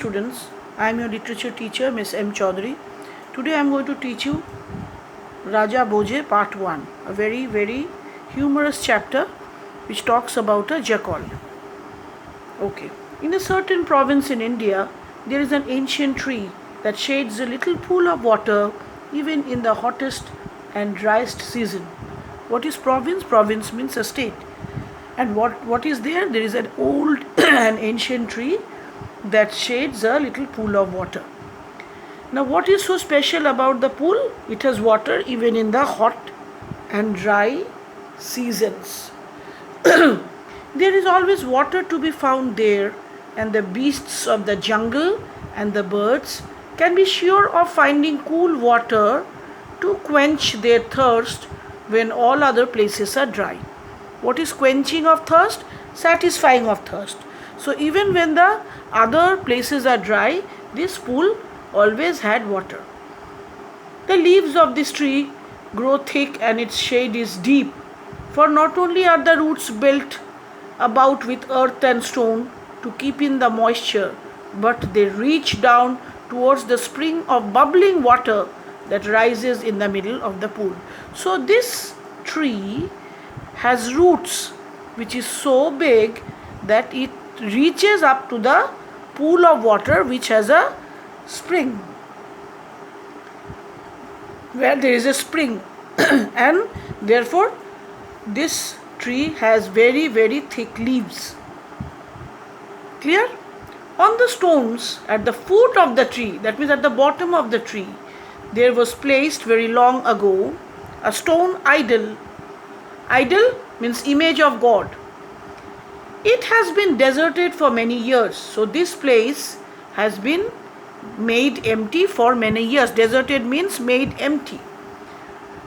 students. I am your literature teacher, Miss M. Chaudhary. Today I am going to teach you Raja Bhoje Part 1, a very, very humorous chapter which talks about a jackal. Okay. In a certain province in India, there is an ancient tree that shades a little pool of water even in the hottest and driest season. What is province? Province means a state. And what is there? There is an old and ancient tree that shades a little pool of water. Now, what is so special about the pool? It has water even in the hot and dry seasons. There is always water to be found there, and the beasts of the jungle and the birds can be sure of finding cool water to quench their thirst when all other places are dry. What is quenching of thirst? Satisfying of thirst. So even when the other places are dry, this pool always had water. The leaves of this tree grow thick and its shade is deep, for not only are the roots built about with earth and stone to keep in the moisture, but they reach down towards the spring of bubbling water that rises in the middle of the pool. So this tree has roots which is so big that it reaches up to the pool of water which has a spring, where there is a spring and therefore this tree has very, very thick leaves. Clear? On the stones at the foot of the tree, that means at the bottom of the tree, there was placed very long ago a stone idol. Idol means image of God. It has been deserted for many years. So this place has been made empty for many years. Deserted means made empty.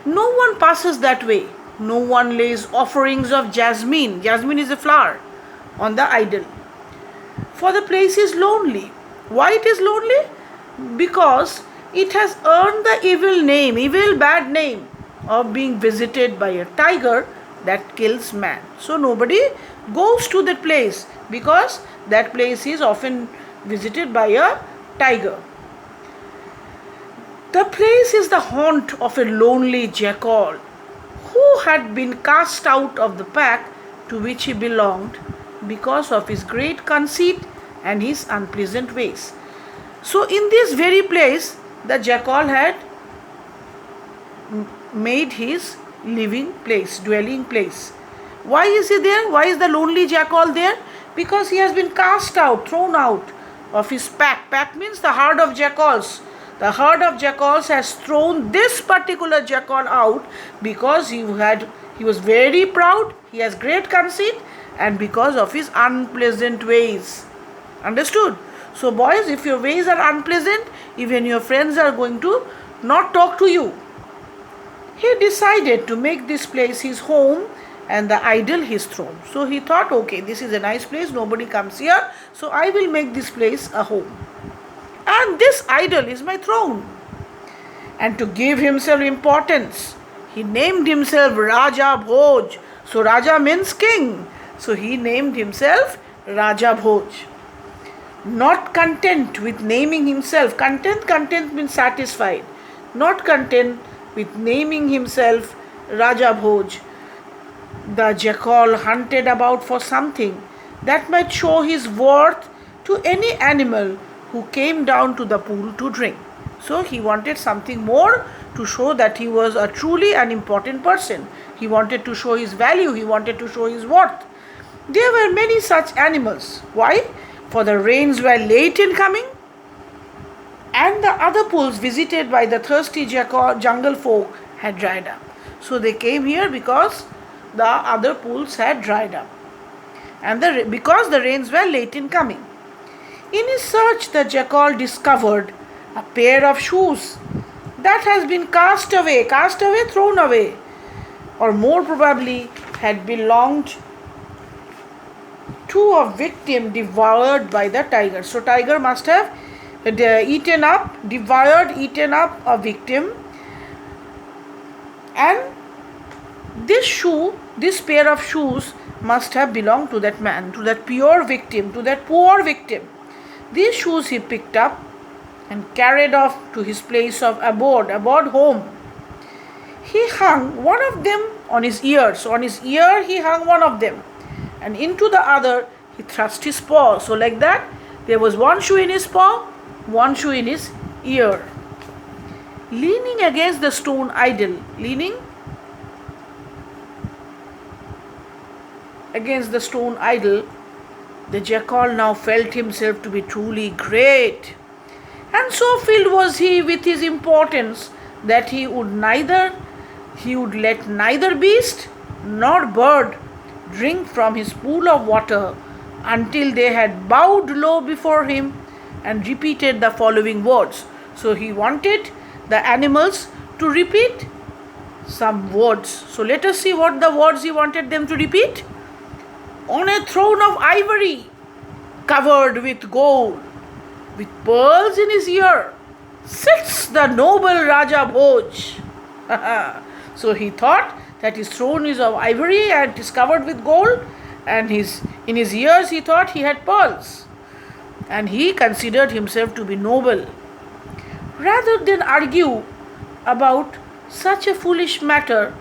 No one passes that way. No one lays offerings of jasmine. Jasmine is a flower on the idol. For the place is lonely. Why it is lonely? Because it has earned the evil bad name of being visited by a tiger that kills man. So nobody goes to that place because that place is often visited by a tiger. The place is the haunt of a lonely jackal who had been cast out of the pack to which he belonged because of his great conceit and his unpleasant ways. So in this very place, the jackal had made his living place, dwelling place. Why is he there? Why is the lonely jackal there? Because he has been cast out, thrown out of his pack. Pack means the herd of jackals. The herd of jackals has thrown this particular jackal out because he was very proud, he has great conceit, and because of his unpleasant ways. Understood? So boys, if your ways are unpleasant, even your friends are going to not talk to you. He decided to make this place his home and the idol his throne. So he thought, okay, this is a nice place, nobody comes here, so I will make this place a home. And this idol is my throne. And to give himself importance, he named himself Raja Bhoj. So Raja means king. So he named himself Raja Bhoj. Not content with naming himself, content means satisfied. Not content with naming himself Raja Bhoj, the jackal hunted about for something that might show his worth to any animal who came down to the pool to drink. So he wanted something more to show that he was a truly an important person. He wanted to show his value, he wanted to show his worth. There were many such animals. Why? For the rains were late in coming, and the other pools visited by the thirsty jungle folk had dried up. So they came here because the other pools had dried up, and because the rains were late in coming. In his search, the jackal discovered a pair of shoes that has been cast away, thrown away, or more probably had belonged to a victim devoured by the tiger. So tiger must have eaten up a victim, and this pair of shoes must have belonged to that man, to that pure victim, to that poor victim. These shoes he picked up and carried off to his place of abode home. He hung one of them on his ear. So on his ear he hung one of them, and into the other he thrust his paw. So like that, there was one shoe in his paw, one shoe in his ear. Leaning against the stone idol, the jackal now felt himself to be truly great. And so filled was he with his importance that he would let neither beast nor bird drink from his pool of water until they had bowed low before him and repeated the following words. So he wanted the animals to repeat some words. So let us see what the words he wanted them to repeat. On a throne of ivory, covered with gold, with pearls in his ear, sits the noble Raja Bhoj. So he thought that his throne is of ivory and is covered with gold, and in his ears he thought he had pearls, and he considered himself to be noble. Rather than argue about such a foolish matter,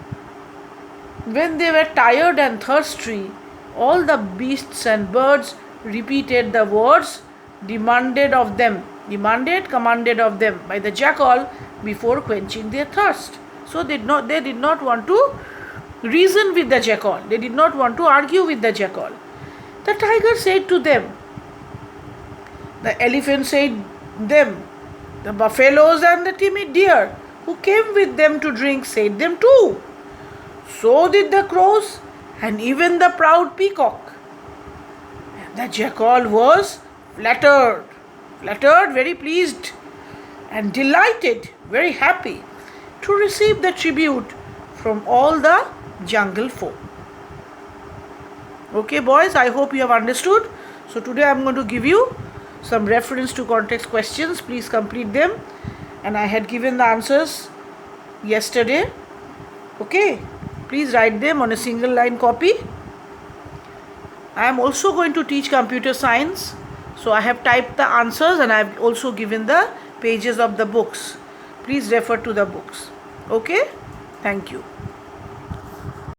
when they were tired and thirsty, all the beasts and birds repeated the words commanded of them by the jackal before quenching their thirst. So they did not want to reason with the jackal. They did not want to argue with the jackal. The tiger said to them. The elephant said them. The buffaloes and the timid deer who came with them to drink said them too. So did the crows and even the proud peacock. And the jackal was flattered, very pleased and delighted, very happy to receive the tribute from all the jungle folk. Okay boys, I hope you have understood. So today I am going to give you some reference to context questions. Please complete them, and I had given the answers yesterday. Okay, please write them on a single line copy. I am also going to teach computer science, so I have typed the answers and I have also given the pages of the books. Please refer to the books. Okay, thank you.